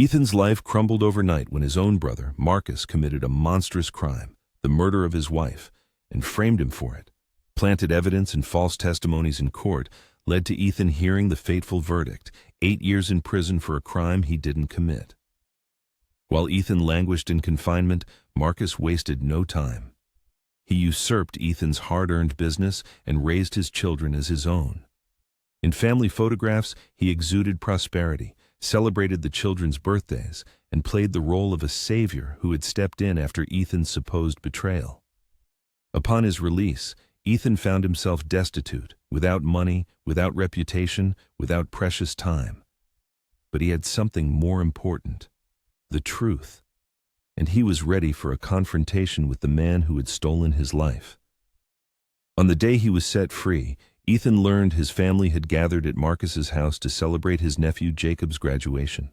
Ethan's life crumbled overnight when his own brother, Marcus, committed a monstrous crime, the murder of his wife, and framed him for it. Planted evidence and false testimonies in court led to Ethan hearing the fateful verdict, 8 years in prison for a crime he didn't commit. While Ethan languished in confinement, Marcus wasted no time. He usurped Ethan's hard-earned business and raised his children as his own. In family photographs, he exuded prosperity, celebrated the children's birthdays, and played the role of a savior who had stepped in after Ethan's supposed betrayal. Upon his release, Ethan found himself destitute, without money, without reputation, without precious time. But he had something more important: the truth. And he was ready for a confrontation with the man who had stolen his life. On the day he was set free, Ethan learned his family had gathered at Marcus's house to celebrate his nephew Jacob's graduation.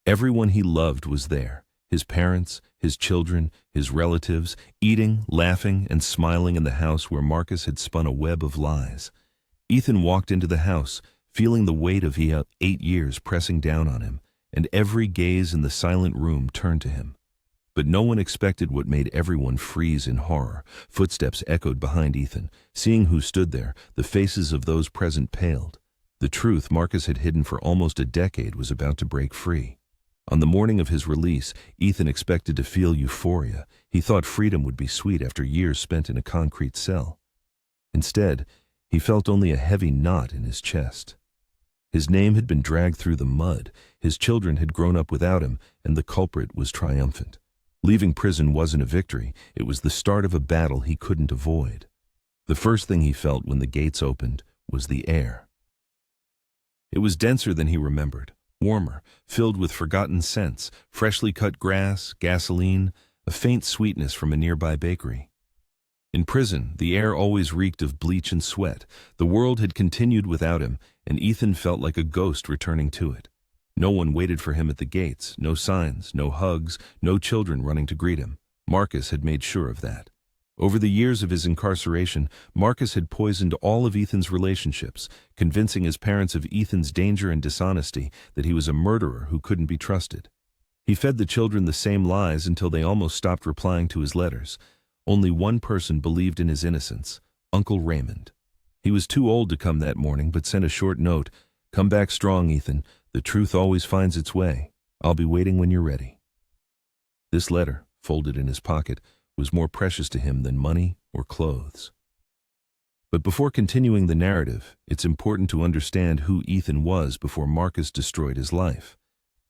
Everyone he loved was there: his parents, his children, his relatives, eating, laughing, and smiling in the house where Marcus had spun a web of lies. Ethan walked into the house, feeling the weight of 8 years pressing down on him, and every gaze in the silent room turned to him. But no one expected what made everyone freeze in horror. Footsteps echoed behind Ethan. Seeing who stood there, the faces of those present paled. The truth Marcus had hidden for almost a decade was about to break free. On the morning of his release, Ethan expected to feel euphoria. He thought freedom would be sweet after years spent in a concrete cell. Instead, he felt only a heavy knot in his chest. His name had been dragged through the mud, his children had grown up without him, and the culprit was triumphant. Leaving prison wasn't a victory, it was the start of a battle he couldn't avoid. The first thing he felt when the gates opened was the air. It was denser than he remembered, warmer, filled with forgotten scents, freshly cut grass, gasoline, a faint sweetness from a nearby bakery. In prison, the air always reeked of bleach and sweat. The world had continued without him, and Ethan felt like a ghost returning to it. No one waited for him at the gates, no signs, no hugs, no children running to greet him. Marcus had made sure of that. Over the years of his incarceration, Marcus had poisoned all of Ethan's relationships, convincing his parents of Ethan's danger and dishonesty, that he was a murderer who couldn't be trusted. He fed the children the same lies until they almost stopped replying to his letters. Only one person believed in his innocence: Uncle Raymond. He was too old to come that morning, but sent a short note: "Come back strong, Ethan. The truth always finds its way. I'll be waiting when you're ready." This letter, folded in his pocket, was more precious to him than money or clothes. But before continuing the narrative, it's important to understand who Ethan was before Marcus destroyed his life.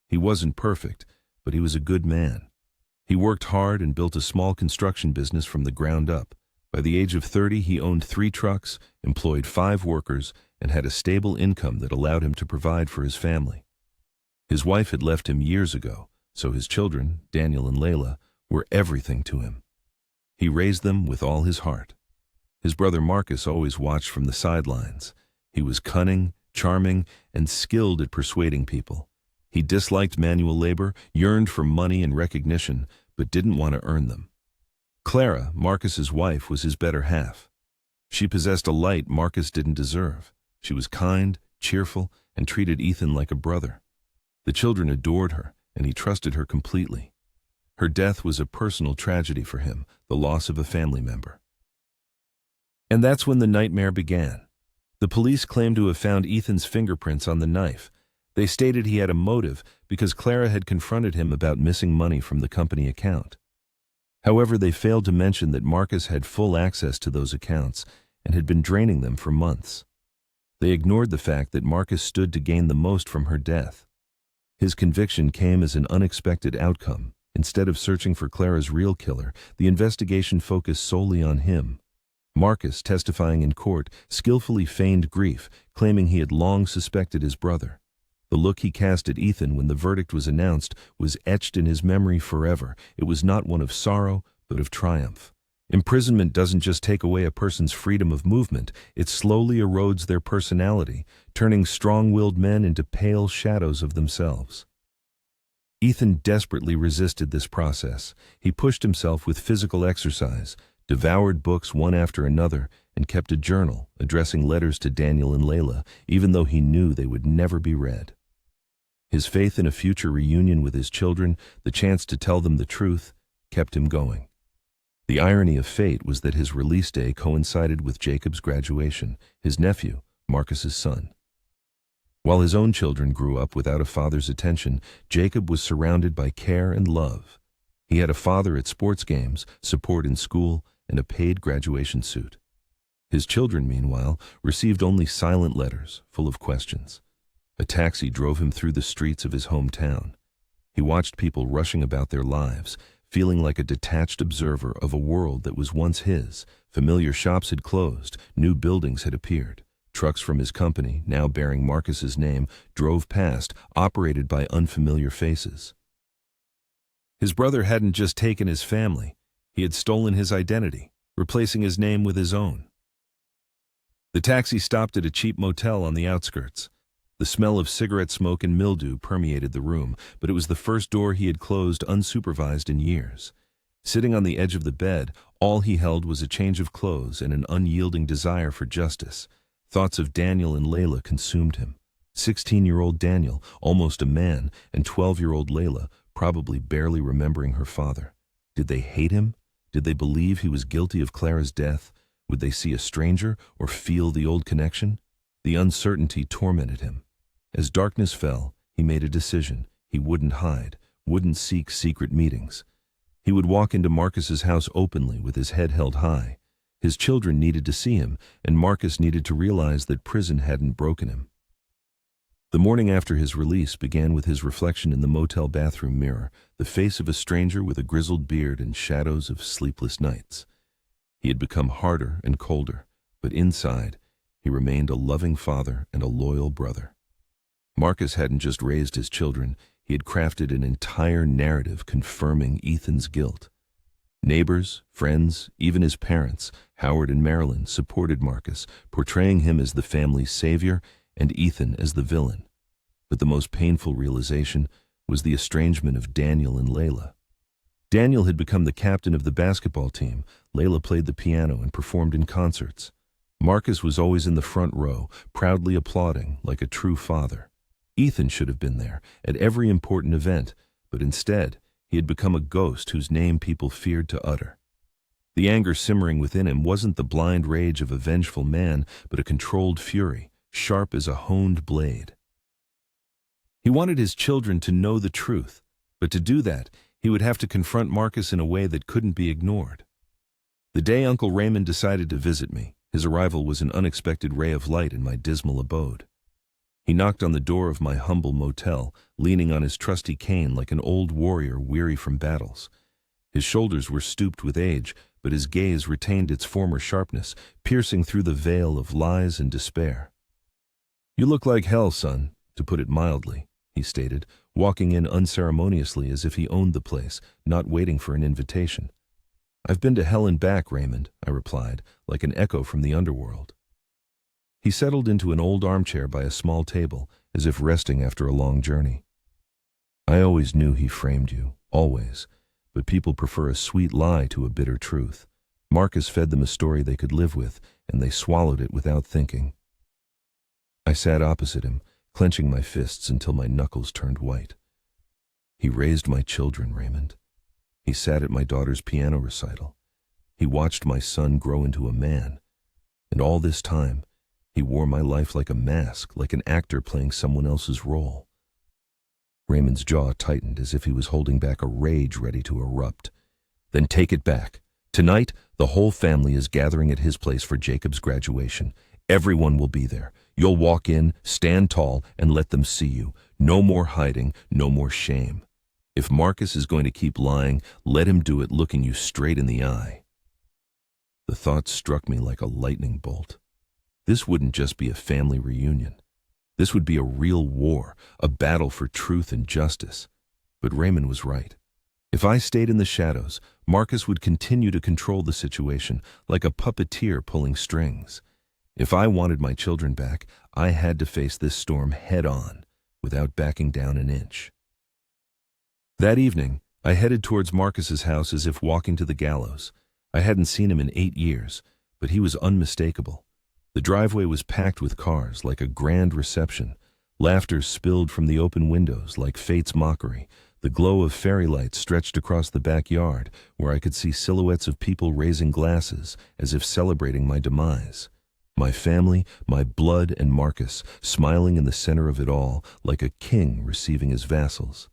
He wasn't perfect, but he was a good man. He worked hard and built a small construction business from the ground up. By the age of 30, he owned 3 trucks, employed 5 workers, and had a stable income that allowed him to provide for his family. His wife had left him years ago, so his children, Daniel and Layla, were everything to him. He raised them with all his heart. His brother Marcus always watched from the sidelines. He was cunning, charming, and skilled at persuading people. He disliked manual labor, yearned for money and recognition, but didn't want to earn them. Clara, Marcus's wife, was his better half. She possessed a light Marcus didn't deserve. She was kind, cheerful, and treated Ethan like a brother. The children adored her, and he trusted her completely. Her death was a personal tragedy for him, the loss of a family member. And that's when the nightmare began. The police claimed to have found Ethan's fingerprints on the knife. They stated he had a motive because Clara had confronted him about missing money from the company account. However, they failed to mention that Marcus had full access to those accounts and had been draining them for months. They ignored the fact that Marcus stood to gain the most from her death. His conviction came as an unexpected outcome. Instead of searching for Clara's real killer, the investigation focused solely on him. Marcus, testifying in court, skillfully feigned grief, claiming he had long suspected his brother. The look he cast at Ethan when the verdict was announced was etched in his memory forever. It was not one of sorrow, but of triumph. Imprisonment doesn't just take away a person's freedom of movement, it slowly erodes their personality, turning strong-willed men into pale shadows of themselves. Ethan desperately resisted this process. He pushed himself with physical exercise, devoured books one after another, and kept a journal, addressing letters to Daniel and Layla, even though he knew they would never be read. His faith in a future reunion with his children, the chance to tell them the truth, kept him going. The irony of fate was that his release day coincided with Jacob's graduation, his nephew, Marcus's son. While his own children grew up without a father's attention, Jacob was surrounded by care and love. He had a father at sports games, support in school, and a paid graduation suit. His children, meanwhile, received only silent letters, full of questions. A taxi drove him through the streets of his hometown. He watched people rushing about their lives, feeling like a detached observer of a world that was once his. Familiar shops had closed, new buildings had appeared. Trucks from his company, now bearing Marcus's name, drove past, operated by unfamiliar faces. His brother hadn't just taken his family, he had stolen his identity, replacing his name with his own. The taxi stopped at a cheap motel on the outskirts. The smell of cigarette smoke and mildew permeated the room, but it was the first door he had closed unsupervised in years. Sitting on the edge of the bed, all he held was a change of clothes and an unyielding desire for justice. Thoughts of Daniel and Layla consumed him. 16-year-old Daniel, almost a man, and 12-year-old Layla, probably barely remembering her father. Did they hate him? Did they believe he was guilty of Clara's death? Would they see a stranger or feel the old connection? The uncertainty tormented him. As darkness fell, he made a decision. He wouldn't hide, wouldn't seek secret meetings. He would walk into Marcus's house openly with his head held high. His children needed to see him, and Marcus needed to realize that prison hadn't broken him. The morning after his release began with his reflection in the motel bathroom mirror, the face of a stranger with a grizzled beard and shadows of sleepless nights. He had become harder and colder, but inside, he remained a loving father and a loyal brother. Marcus hadn't just raised his children, he had crafted an entire narrative confirming Ethan's guilt. Neighbors, friends, even his parents, Howard and Marilyn, supported Marcus, portraying him as the family's savior and Ethan as the villain. But the most painful realization was the estrangement of Daniel and Layla. Daniel had become the captain of the basketball team. Layla played the piano and performed in concerts. Marcus was always in the front row, proudly applauding like a true father. Ethan should have been there at every important event, but instead, he had become a ghost whose name people feared to utter. The anger simmering within him wasn't the blind rage of a vengeful man, but a controlled fury, sharp as a honed blade. He wanted his children to know the truth, but to do that, he would have to confront Marcus in a way that couldn't be ignored. The day Uncle Raymond decided to visit me, his arrival was an unexpected ray of light in my dismal abode. He knocked on the door of my humble motel, leaning on his trusty cane like an old warrior weary from battles. His shoulders were stooped with age, but his gaze retained its former sharpness, piercing through the veil of lies and despair. "You look like hell, son, to put it mildly," he stated, walking in unceremoniously as if he owned the place, not waiting for an invitation. "I've been to hell and back, Raymond," I replied, like an echo from the underworld. He settled into an old armchair by a small table, as if resting after a long journey. "I always knew he framed you, always, but people prefer a sweet lie to a bitter truth. Marcus fed them a story they could live with, and they swallowed it without thinking." I sat opposite him, clenching my fists until my knuckles turned white. "He raised my children, Raymond. He sat at my daughter's piano recital. He watched my son grow into a man. And all this time, he wore my life like a mask, like an actor playing someone else's role." Raymond's jaw tightened as if he was holding back a rage ready to erupt. "Then take it back. Tonight, the whole family is gathering at his place for Jacob's graduation. Everyone will be there. You'll walk in, stand tall, and let them see you. No more hiding, no more shame. If Marcus is going to keep lying, let him do it looking you straight in the eye." The thought struck me like a lightning bolt. This wouldn't just be a family reunion. This would be a real war, a battle for truth and justice. But Raymond was right. If I stayed in the shadows, Marcus would continue to control the situation, like a puppeteer pulling strings. If I wanted my children back, I had to face this storm head-on, without backing down an inch. That evening, I headed towards Marcus's house as if walking to the gallows. I hadn't seen him in 8 years, but he was unmistakable. The driveway was packed with cars, like a grand reception. Laughter spilled from the open windows like fate's mockery. The glow of fairy lights stretched across the backyard, where I could see silhouettes of people raising glasses, as if celebrating my demise. My family, my blood, and Marcus, smiling in the center of it all, like a king receiving his vassals.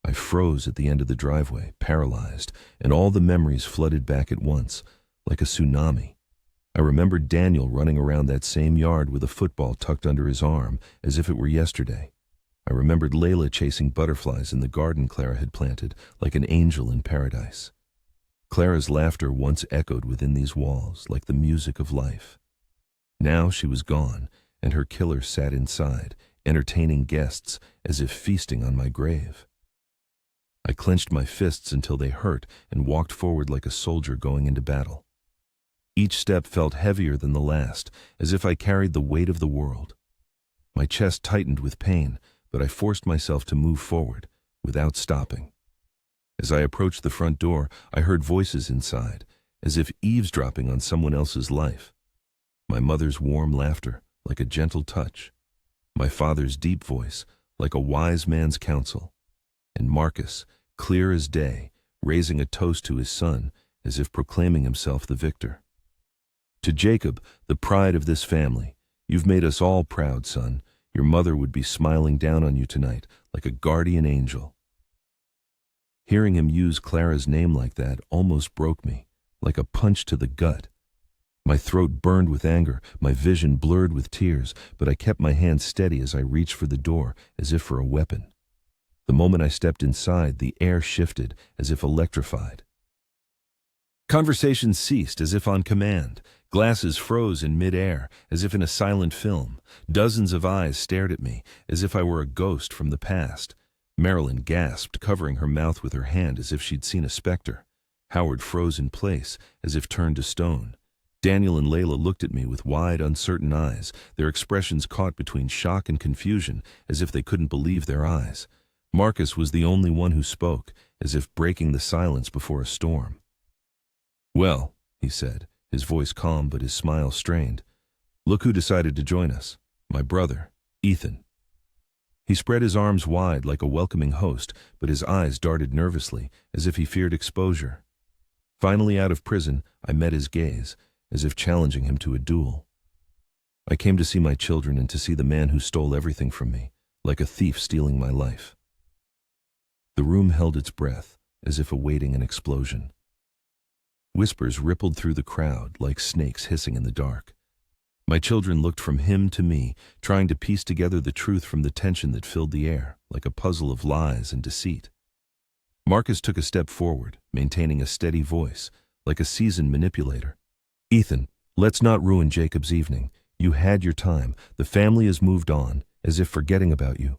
I froze at the end of the driveway, paralyzed, and all the memories flooded back at once, like a tsunami. I remembered Daniel running around that same yard with a football tucked under his arm, as if it were yesterday. I remembered Layla chasing butterflies in the garden Clara had planted, like an angel in paradise. Clara's laughter once echoed within these walls, like the music of life. Now she was gone, and her killer sat inside, entertaining guests as if feasting on my grave. I clenched my fists until they hurt and walked forward like a soldier going into battle. Each step felt heavier than the last, as if I carried the weight of the world. My chest tightened with pain, but I forced myself to move forward, without stopping. As I approached the front door, I heard voices inside, as if eavesdropping on someone else's life. My mother's warm laughter, like a gentle touch. My father's deep voice, like a wise man's counsel. And Marcus, clear as day, raising a toast to his son, as if proclaiming himself the victor. To Jacob, the pride of this family, you've made us all proud, son. Your mother would be smiling down on you tonight, like a guardian angel. Hearing him use Clara's name like that almost broke me, like a punch to the gut. My throat burned with anger, my vision blurred with tears, but I kept my hand steady as I reached for the door, as if for a weapon. The moment I stepped inside, the air shifted, as if electrified. Conversation ceased, as if on command. Glasses froze in mid-air, as if in a silent film. Dozens of eyes stared at me, as if I were a ghost from the past. Marilyn gasped, covering her mouth with her hand as if she'd seen a specter. Howard froze in place, as if turned to stone. Daniel and Layla looked at me with wide, uncertain eyes, their expressions caught between shock and confusion, as if they couldn't believe their eyes. Marcus was the only one who spoke, as if breaking the silence before a storm. "Well," he said, his voice calm but his smile strained. "Look who decided to join us. My brother, Ethan." He spread his arms wide like a welcoming host, but his eyes darted nervously, as if he feared exposure. Finally out of prison, I met his gaze, as if challenging him to a duel. I came to see my children and to see the man who stole everything from me, like a thief stealing my life. The room held its breath, as if awaiting an explosion. Whispers rippled through the crowd like snakes hissing in the dark. My children looked from him to me, trying to piece together the truth from the tension that filled the air, like a puzzle of lies and deceit. Marcus took a step forward, maintaining a steady voice, like a seasoned manipulator. "Ethan, let's not ruin Jacob's evening. You had your time. The family has moved on, as if forgetting about you."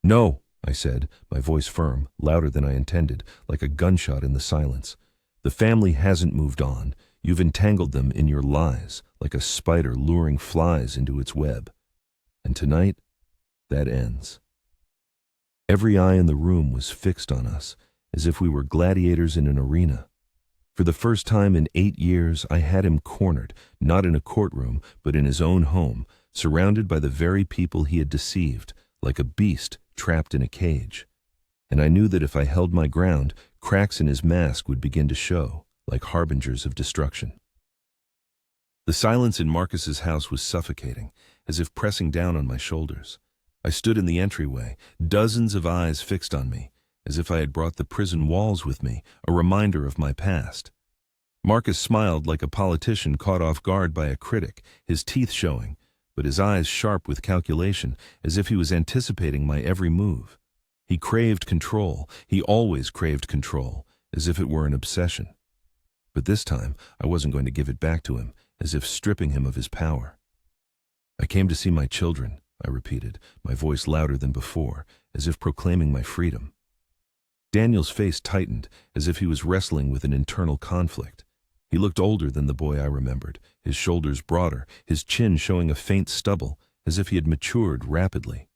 "No," I said, my voice firm, louder than I intended, like a gunshot in the silence. "The family hasn't moved on. You've entangled them in your lies, like a spider luring flies into its web. And tonight, that ends." Every eye in the room was fixed on us, as if we were gladiators in an arena. For the first time in 8 years, I had him cornered, not in a courtroom, but in his own home, surrounded by the very people he had deceived, like a beast trapped in a cage. And I knew that if I held my ground, cracks in his mask would begin to show, like harbingers of destruction. The silence in Marcus's house was suffocating, as if pressing down on my shoulders. I stood in the entryway, dozens of eyes fixed on me, as if I had brought the prison walls with me, a reminder of my past. Marcus smiled like a politician caught off guard by a critic, his teeth showing, but his eyes sharp with calculation, as if he was anticipating my every move. He craved control. He always craved control, as if it were an obsession. But this time, I wasn't going to give it back to him, as if stripping him of his power. "I came to see my children," I repeated, my voice louder than before, as if proclaiming my freedom. Daniel's face tightened, as if he was wrestling with an internal conflict. He looked older than the boy I remembered, his shoulders broader, his chin showing a faint stubble, as if he had matured rapidly.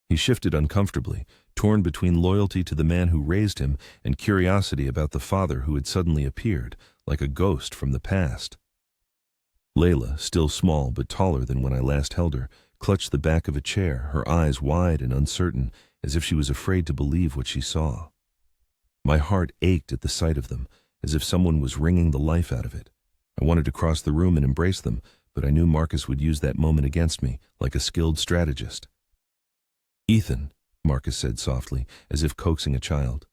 He shifted uncomfortably, torn between loyalty to the man who raised him and curiosity about the father who had suddenly appeared, like a ghost from the past. Layla, still small but taller than when I last held her, clutched the back of a chair, her eyes wide and uncertain, as if she was afraid to believe what she saw. My heart ached at the sight of them, as if someone was wringing the life out of it. I wanted to cross the room and embrace them, but I knew Marcus would use that moment against me, like a skilled strategist. "Ethan," Marcus said softly, as if coaxing a child.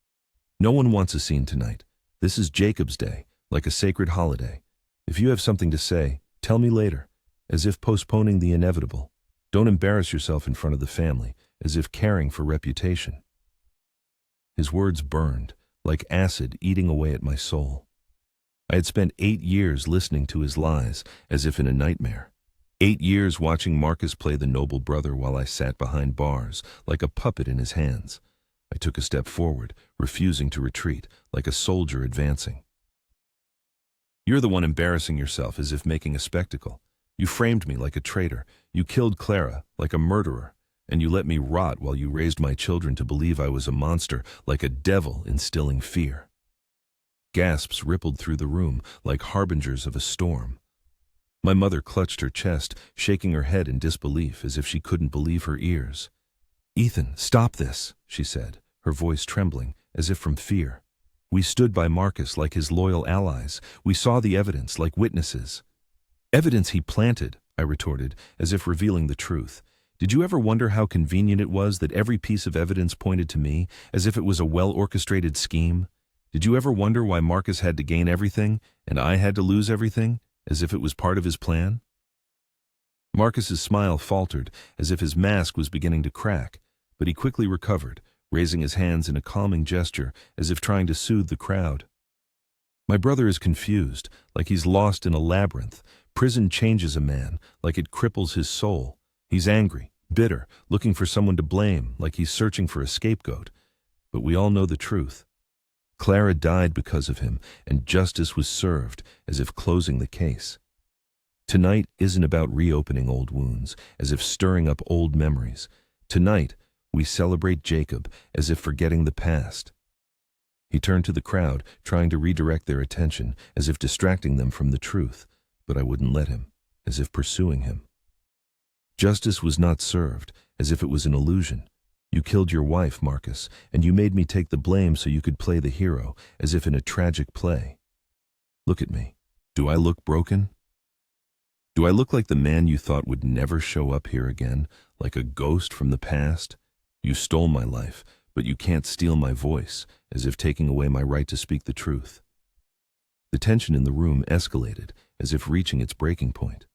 "No one wants a scene tonight. This is Jacob's day, like a sacred holiday. If you have something to say, tell me later," as if postponing the inevitable. "Don't embarrass yourself in front of the family, as if caring for reputation." His words burned, like acid eating away at my soul. I had spent 8 years listening to his lies, as if in a nightmare. 8 years watching Marcus play the noble brother while I sat behind bars, like a puppet in his hands. I took a step forward, refusing to retreat, like a soldier advancing. "You're the one embarrassing yourself, as if making a spectacle. You framed me like a traitor. You killed Clara like a murderer. And you let me rot while you raised my children to believe I was a monster, like a devil instilling fear." Gasps rippled through the room, like harbingers of a storm. My mother clutched her chest, shaking her head in disbelief, as if she couldn't believe her ears. "Ethan, stop this," she said, her voice trembling, as if from fear. "We stood by Marcus like his loyal allies. We saw the evidence like witnesses." "Evidence he planted," I retorted, as if revealing the truth. "Did you ever wonder how convenient it was that every piece of evidence pointed to me, as if it was a well-orchestrated scheme? Did you ever wonder why Marcus had to gain everything, and I had to lose everything, as if it was part of his plan?" Marcus's smile faltered, as if his mask was beginning to crack, but he quickly recovered, raising his hands in a calming gesture, as if trying to soothe the crowd. "My brother is confused, like he's lost in a labyrinth. Prison changes a man, like it cripples his soul. He's angry, bitter, looking for someone to blame, like he's searching for a scapegoat. But we all know the truth. Clara died because of him, and justice was served, as if closing the case. Tonight isn't about reopening old wounds, as if stirring up old memories. Tonight, we celebrate Jacob, as if forgetting the past." He turned to the crowd, trying to redirect their attention, as if distracting them from the truth, but I wouldn't let him, as if pursuing him. "Justice was not served, as if it was an illusion. You killed your wife, Marcus, and you made me take the blame so you could play the hero, as if in a tragic play. Look at me. Do I look broken? Do I look like the man you thought would never show up here again, like a ghost from the past? You stole my life, but you can't steal my voice, as if taking away my right to speak the truth." The tension in the room escalated, as if reaching its breaking point.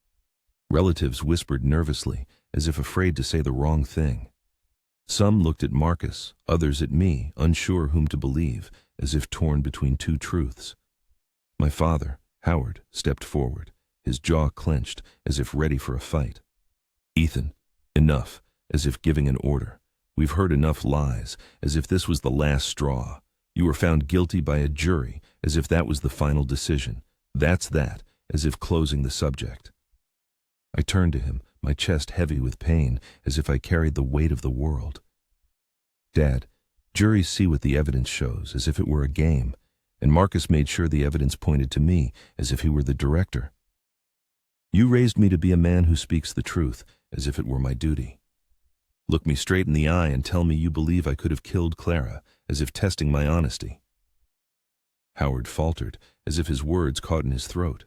Relatives whispered nervously, as if afraid to say the wrong thing. Some looked at Marcus, others at me, unsure whom to believe, as if torn between two truths. My father, Howard, stepped forward, his jaw clenched, as if ready for a fight. "Ethan, enough," as if giving an order. "We've heard enough lies, as if this was the last straw. You were found guilty by a jury, as if that was the final decision. That's that, as if closing the subject." I turned to him, my chest heavy with pain, as if I carried the weight of the world. "Dad, juries see what the evidence shows, as if it were a game, and Marcus made sure the evidence pointed to me, as if he were the director. You raised me to be a man who speaks the truth, as if it were my duty. Look me straight in the eye and tell me you believe I could have killed Clara, as if testing my honesty." Howard faltered, as if his words caught in his throat.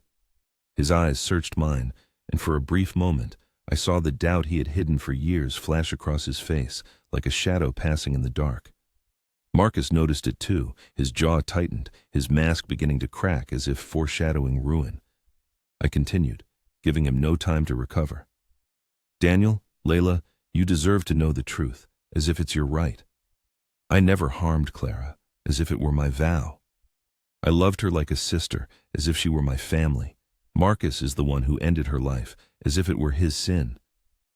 His eyes searched mine, and for a brief moment, I saw the doubt he had hidden for years flash across his face, like a shadow passing in the dark. Marcus noticed it too, his jaw tightened, his mask beginning to crack as if foreshadowing ruin. I continued, giving him no time to recover. "Daniel, Layla, you deserve to know the truth, as if it's your right. I never harmed Clara, as if it were my vow. I loved her like a sister, as if she were my family. Marcus is the one who ended her life, as if it were his sin.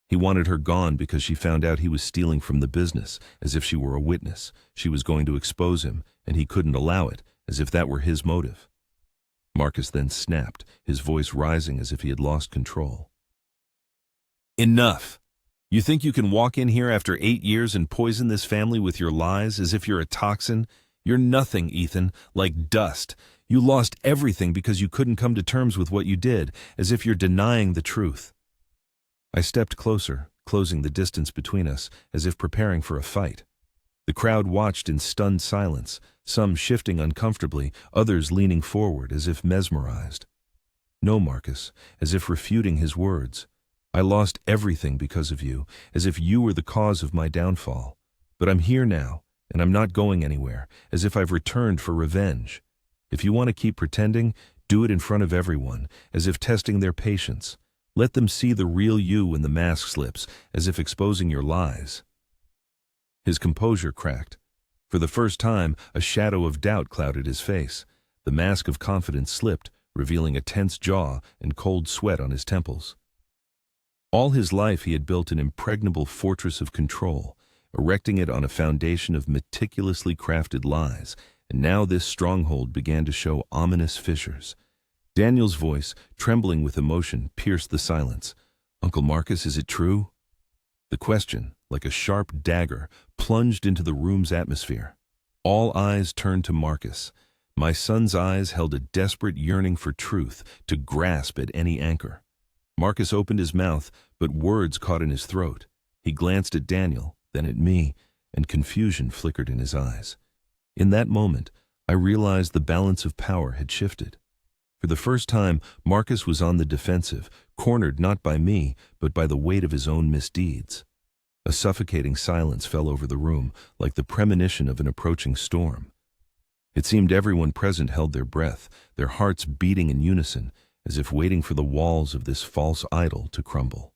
He wanted her gone because she found out he was stealing from the business, as if she were a witness. She was going to expose him, and he couldn't allow it, as if that were his motive." Marcus then snapped, his voice rising as if he had lost control. "Enough! You think you can walk in here after 8 years and poison this family with your lies, as if you're a toxin? You're nothing, Ethan, like dust. You lost everything because you couldn't come to terms with what you did, as if you're denying the truth." I stepped closer, closing the distance between us as if preparing for a fight. The crowd watched in stunned silence, some shifting uncomfortably, others leaning forward as if mesmerized. "No, Marcus," as if refuting his words. "I lost everything because of you, as if you were the cause of my downfall. But I'm here now, and I'm not going anywhere, as if I've returned for revenge. If you want to keep pretending, do it in front of everyone, as if testing their patience. Let them see the real you when the mask slips, as if exposing your lies." His composure cracked. For the first time, a shadow of doubt clouded his face. The mask of confidence slipped, revealing a tense jaw and cold sweat on his temples. All his life he had built an impregnable fortress of control, erecting it on a foundation of meticulously crafted lies, and now this stronghold began to show ominous fissures. Daniel's voice, trembling with emotion, pierced the silence. "Uncle Marcus, is it true?" The question, like a sharp dagger, plunged into the room's atmosphere. All eyes turned to Marcus. My son's eyes held a desperate yearning for truth, to grasp at any anchor. Marcus opened his mouth, but words caught in his throat. He glanced at Daniel, then at me, and confusion flickered in his eyes. In that moment, I realized the balance of power had shifted. For the first time, Marcus was on the defensive, cornered not by me, but by the weight of his own misdeeds. A suffocating silence fell over the room, like the premonition of an approaching storm. It seemed everyone present held their breath, their hearts beating in unison, as if waiting for the walls of this false idol to crumble.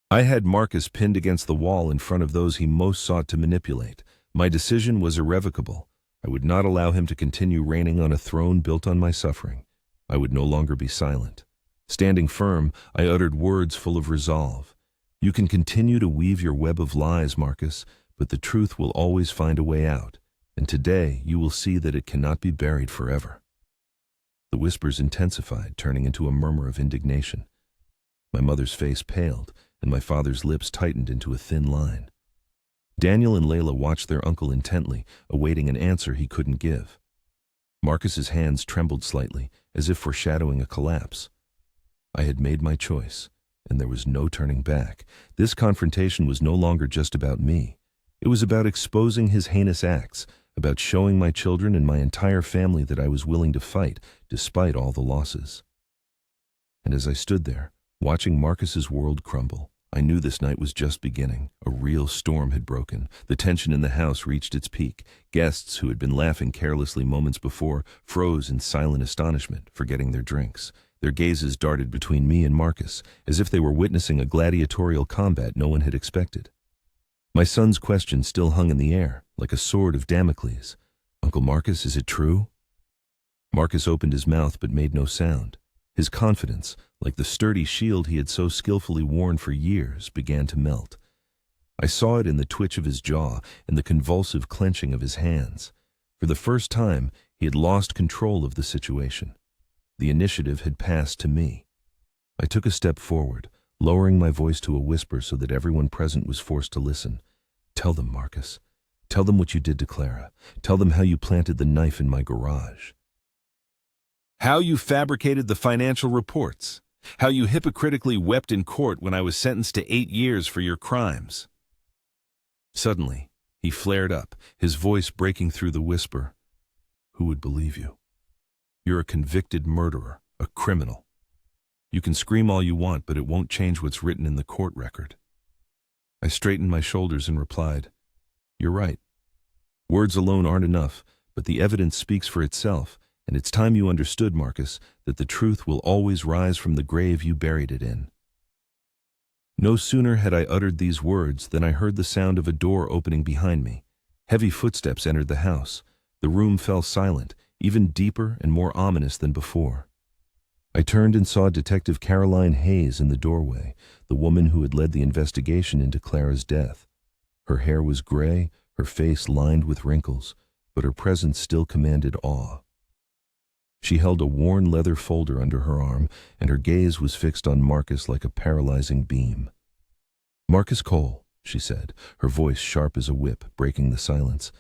I had Marcus pinned against the wall in front of those he most sought to manipulate. My decision was irrevocable. I would not allow him to continue reigning on a throne built on my suffering. I would no longer be silent. Standing firm, I uttered words full of resolve. "You can continue to weave your web of lies, Marcus, but the truth will always find a way out, and today you will see that it cannot be buried forever." The whispers intensified, turning into a murmur of indignation. My mother's face paled, and my father's lips tightened into a thin line. Daniel and Layla watched their uncle intently, awaiting an answer he couldn't give. Marcus's hands trembled slightly, as if foreshadowing a collapse. I had made my choice, and there was no turning back. This confrontation was no longer just about me. It was about exposing his heinous acts, about showing my children and my entire family that I was willing to fight, despite all the losses. And as I stood there, watching Marcus's world crumble, I knew this night was just beginning. A real storm had broken. The tension in the house reached its peak. Guests who had been laughing carelessly moments before froze in silent astonishment, forgetting their drinks. Their gazes darted between me and Marcus, as if they were witnessing a gladiatorial combat no one had expected. My son's question still hung in the air, like a sword of Damocles. "Uncle Marcus, is it true?" Marcus opened his mouth but made no sound. His confidence, like the sturdy shield he had so skillfully worn for years, began to melt. I saw it in the twitch of his jaw and the convulsive clenching of his hands. For the first time, he had lost control of the situation. The initiative had passed to me. I took a step forward, lowering my voice to a whisper so that everyone present was forced to listen. "Tell them, Marcus. Tell them what you did to Clara. Tell them how you planted the knife in my garage. How you fabricated the financial reports. How you hypocritically wept in court when I was sentenced to 8 years for your crimes." Suddenly, he flared up, his voice breaking through the whisper. "Who would believe you? You're a convicted murderer, a criminal. You can scream all you want, but it won't change what's written in the court record." I straightened my shoulders and replied, "You're right. Words alone aren't enough, but the evidence speaks for itself. And it's time you understood, Marcus, that the truth will always rise from the grave you buried it in." No sooner had I uttered these words than I heard the sound of a door opening behind me. Heavy footsteps entered the house. The room fell silent, even deeper and more ominous than before. I turned and saw Detective Caroline Hayes in the doorway, the woman who had led the investigation into Clara's death. Her hair was gray, her face lined with wrinkles, but her presence still commanded awe. She held a worn leather folder under her arm, and her gaze was fixed on Marcus like a paralyzing beam. "Marcus Cole," she said, her voice sharp as a whip, breaking the silence.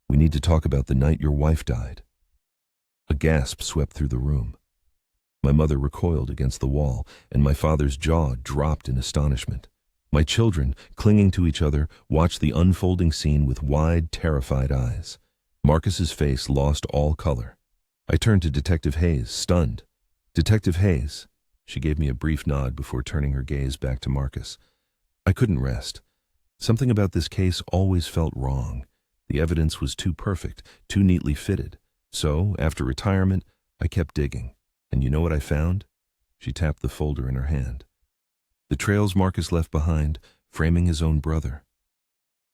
"We need to talk about the night your wife died." A gasp swept through the room. My mother recoiled against the wall, and my father's jaw dropped in astonishment. My children, clinging to each other, watched the unfolding scene with wide, terrified eyes. Marcus's face lost all color. I turned to Detective Hayes, stunned. "Detective Hayes." She gave me a brief nod before turning her gaze back to Marcus. I couldn't rest. Something about this case always felt wrong. The evidence was too perfect, too neatly fitted. So, after retirement, I kept digging. And you know what I found? She tapped the folder in her hand. The trails Marcus left behind, framing his own brother.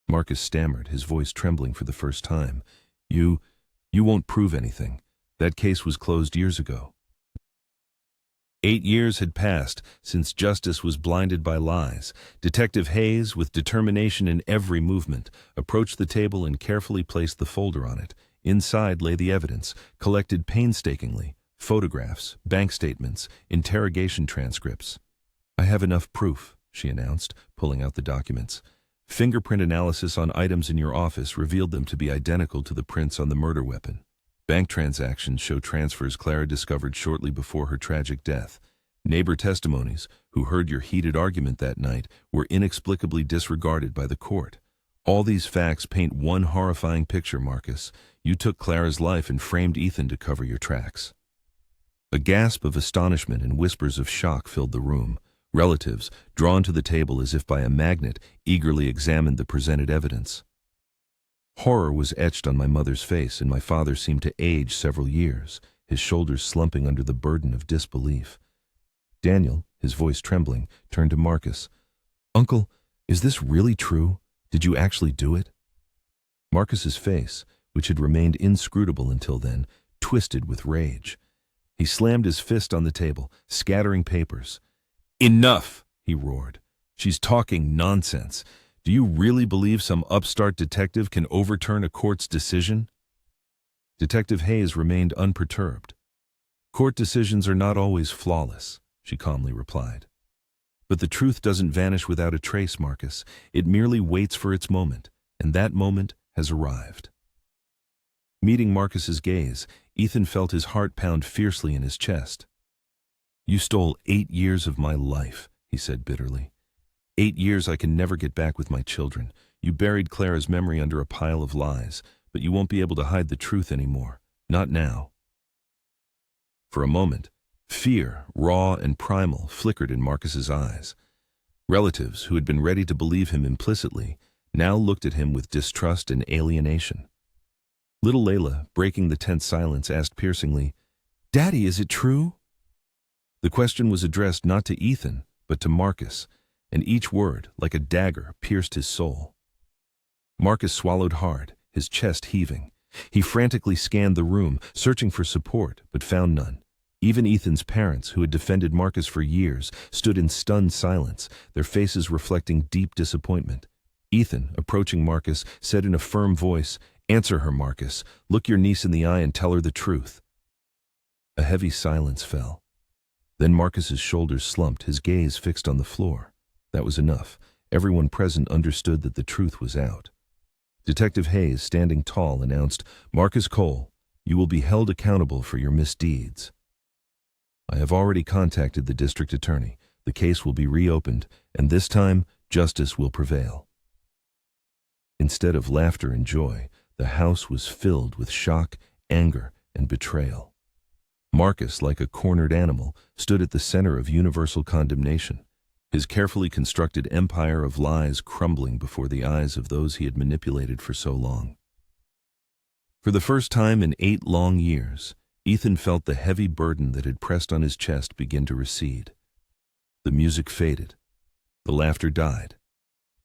Marcus stammered, his voice trembling for the first time. You won't prove anything. That case was closed years ago." 8 years had passed since justice was blinded by lies. Detective Hayes, with determination in every movement, approached the table and carefully placed the folder on it. Inside lay the evidence, collected painstakingly: photographs, bank statements, interrogation transcripts. "I have enough proof," she announced, pulling out the documents. "Fingerprint analysis on items in your office revealed them to be identical to the prints on the murder weapon. Bank transactions show transfers Clara discovered shortly before her tragic death. Neighbor testimonies, who heard your heated argument that night, were inexplicably disregarded by the court. All these facts paint one horrifying picture, Marcus. You took Clara's life and framed Ethan to cover your tracks." A gasp of astonishment and whispers of shock filled the room. Relatives, drawn to the table as if by a magnet, eagerly examined the presented evidence. Horror was etched on my mother's face, and my father seemed to age several years, his shoulders slumping under the burden of disbelief. Daniel, his voice trembling, turned to Marcus. "Uncle, is this really true? Did you actually do it?" Marcus's face, which had remained inscrutable until then, twisted with rage. He slammed his fist on the table, scattering papers. "Enough!" he roared. "She's talking nonsense. Do you really believe some upstart detective can overturn a court's decision?" Detective Hayes remained unperturbed. "Court decisions are not always flawless," she calmly replied. "But the truth doesn't vanish without a trace, Marcus. It merely waits for its moment, and that moment has arrived." Meeting Marcus's gaze, Ethan felt his heart pound fiercely in his chest. "You stole 8 years of my life," he said bitterly. 8 years I can never get back with my children. You buried Clara's memory under a pile of lies, but you won't be able to hide the truth anymore. Not now." For a moment, fear, raw and primal, flickered in Marcus's eyes. Relatives, who had been ready to believe him implicitly, now looked at him with distrust and alienation. Little Layla, breaking the tense silence, asked piercingly, "Daddy, is it true?" The question was addressed not to Ethan, but to Marcus, and each word, like a dagger, pierced his soul. Marcus swallowed hard, his chest heaving. He frantically scanned the room, searching for support, but found none. Even Ethan's parents, who had defended Marcus for years, stood in stunned silence, their faces reflecting deep disappointment. Ethan, approaching Marcus, said in a firm voice, "Answer her, Marcus. Look your niece in the eye and tell her the truth." A heavy silence fell. Then Marcus's shoulders slumped, his gaze fixed on the floor. That was enough. Everyone present understood that the truth was out. Detective Hayes, standing tall, announced, "Marcus Cole, you will be held accountable for your misdeeds." "I have already contacted the district attorney. The case will be reopened, and this time, justice will prevail." Instead of laughter and joy, the house was filled with shock, anger, and betrayal. Marcus, like a cornered animal, stood at the center of universal condemnation, his carefully constructed empire of lies crumbling before the eyes of those he had manipulated for so long. For the first time in 8 long years, Ethan felt the heavy burden that had pressed on his chest begin to recede. The music faded. The laughter died.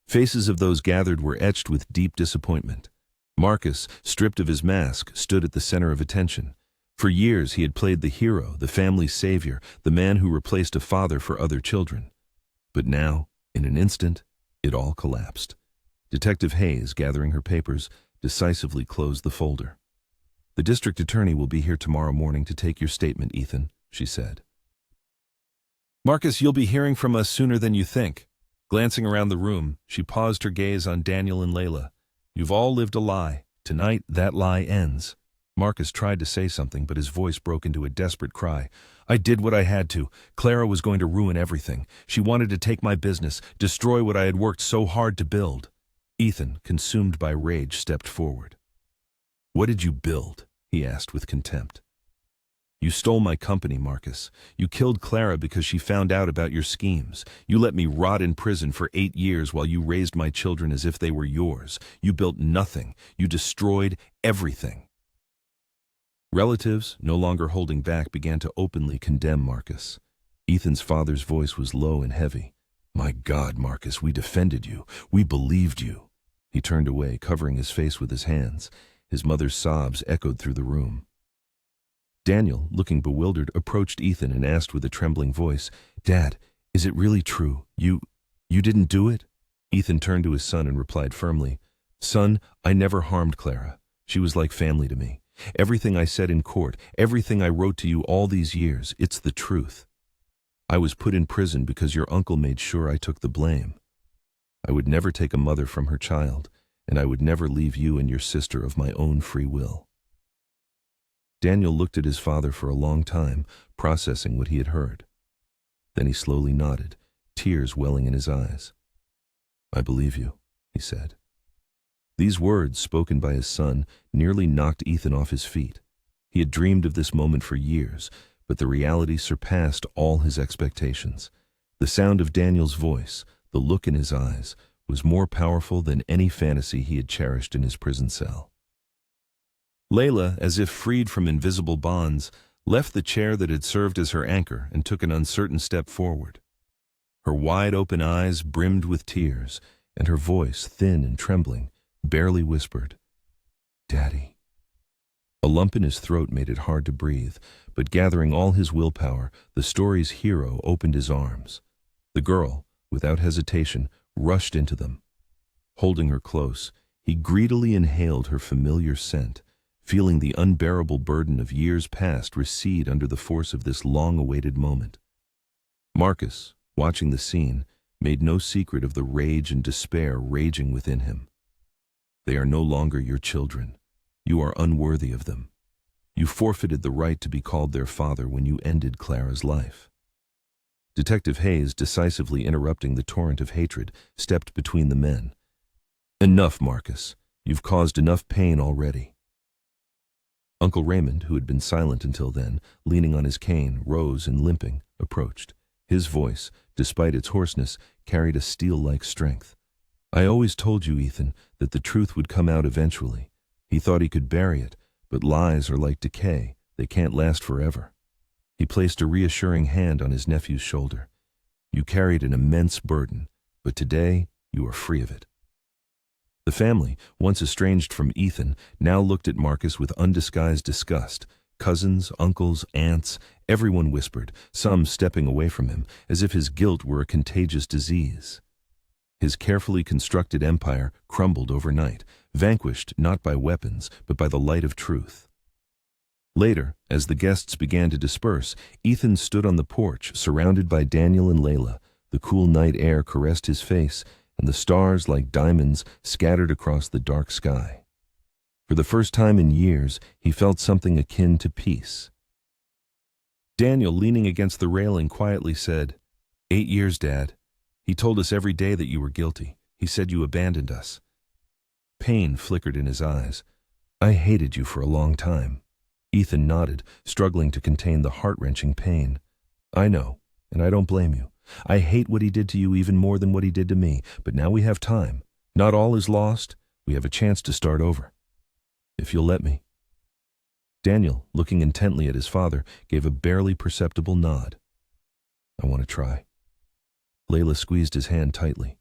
Faces of those gathered were etched with deep disappointment. Marcus, stripped of his mask, stood at the center of attention. For years he had played the hero, the family's savior, the man who replaced a father for other children. But now, in an instant, it all collapsed. Detective Hayes, gathering her papers, decisively closed the folder. "The district attorney will be here tomorrow morning to take your statement, Ethan," she said. "Marcus, you'll be hearing from us sooner than you think." Glancing around the room, she paused, her gaze on Daniel and Layla. "You've all lived a lie. Tonight, that lie ends." Marcus tried to say something, but his voice broke into a desperate cry. I did what I had to. Clara was going to ruin everything. She wanted to take my business, destroy what I had worked so hard to build. Ethan, consumed by rage, stepped forward. What did you build? He asked with contempt. You stole my company, Marcus. You killed Clara because she found out about your schemes. You let me rot in prison for 8 years while you raised my children as if they were yours. You built nothing. You destroyed everything. Relatives, no longer holding back, began to openly condemn Marcus. Ethan's father's voice was low and heavy. My God, Marcus, we defended you. We believed you. He turned away, covering his face with his hands. His mother's sobs echoed through the room. Daniel, looking bewildered, approached Ethan and asked with a trembling voice, Dad, is it really true? You didn't do it? Ethan turned to his son and replied firmly, Son, I never harmed Clara. She was like family to me. Everything I said in court, everything I wrote to you all these years, it's the truth. I was put in prison because your uncle made sure I took the blame. I would never take a mother from her child, and I would never leave you and your sister of my own free will. Daniel looked at his father for a long time, processing what he had heard. Then he slowly nodded, tears welling in his eyes. I believe you, he said. These words, spoken by his son, nearly knocked Ethan off his feet. He had dreamed of this moment for years, but the reality surpassed all his expectations. The sound of Daniel's voice, the look in his eyes, was more powerful than any fantasy he had cherished in his prison cell. Layla, as if freed from invisible bonds, left the chair that had served as her anchor and took an uncertain step forward. Her wide-open eyes brimmed with tears, and her voice, thin and trembling, barely whispered, Daddy. A lump in his throat made it hard to breathe, but gathering all his willpower, the story's hero opened his arms. The girl, without hesitation, rushed into them. Holding her close, he greedily inhaled her familiar scent, feeling the unbearable burden of years past recede under the force of this long-awaited moment. Marcus, watching the scene, made no secret of the rage and despair raging within him. They are no longer your children. You are unworthy of them. You forfeited the right to be called their father when you ended Clara's life. Detective Hayes, decisively interrupting the torrent of hatred, stepped between the men. Enough, Marcus. You've caused enough pain already. Uncle Raymond, who had been silent until then, leaning on his cane, rose and limping, approached. His voice, despite its hoarseness, carried a steel-like strength. I always told you, Ethan, that the truth would come out eventually. He thought he could bury it, but lies are like decay. They can't last forever. He placed a reassuring hand on his nephew's shoulder. You carried an immense burden, but today you are free of it. The family, once estranged from Ethan, now looked at Marcus with undisguised disgust. Cousins, uncles, aunts, everyone whispered, some stepping away from him, as if his guilt were a contagious disease. His carefully constructed empire crumbled overnight, vanquished not by weapons, but by the light of truth. Later, as the guests began to disperse, Ethan stood on the porch, surrounded by Daniel and Layla. The cool night air caressed his face, and the stars, like diamonds, scattered across the dark sky. For the first time in years, he felt something akin to peace. Daniel, leaning against the railing, quietly said, 8 years, Dad. He told us every day that you were guilty. He said you abandoned us. Pain flickered in his eyes. I hated you for a long time. Ethan nodded, struggling to contain the heart-wrenching pain. I know, and I don't blame you. I hate what he did to you even more than what he did to me, but now we have time. Not all is lost. We have a chance to start over. If you'll let me. Daniel, looking intently at his father, gave a barely perceptible nod. I want to try. Layla squeezed his hand tightly.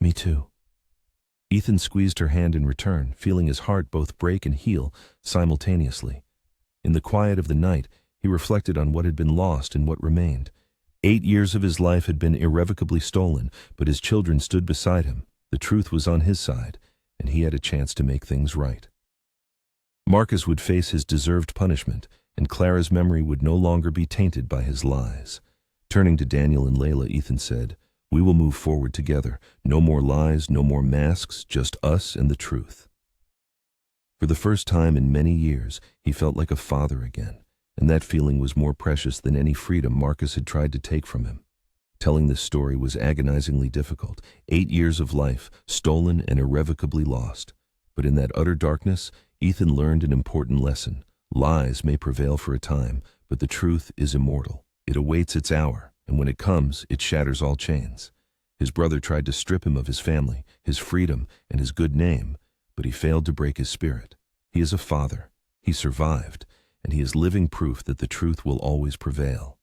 Me too. Ethan squeezed her hand in return, feeling his heart both break and heal simultaneously. In the quiet of the night, he reflected on what had been lost and what remained. 8 years of his life had been irrevocably stolen, but his children stood beside him. The truth was on his side, and he had a chance to make things right. Marcus would face his deserved punishment, and Clara's memory would no longer be tainted by his lies. Turning to Daniel and Layla, Ethan said, We will move forward together. No more lies, no more masks, just us and the truth. For the first time in many years, he felt like a father again, and that feeling was more precious than any freedom Marcus had tried to take from him. Telling this story was agonizingly difficult. 8 years of life, stolen and irrevocably lost. But in that utter darkness, Ethan learned an important lesson. Lies may prevail for a time, but the truth is immortal. It awaits its hour, and when it comes, it shatters all chains. His brother tried to strip him of his family, his freedom, and his good name, but he failed to break his spirit. He is a father. He survived, and he is living proof that the truth will always prevail.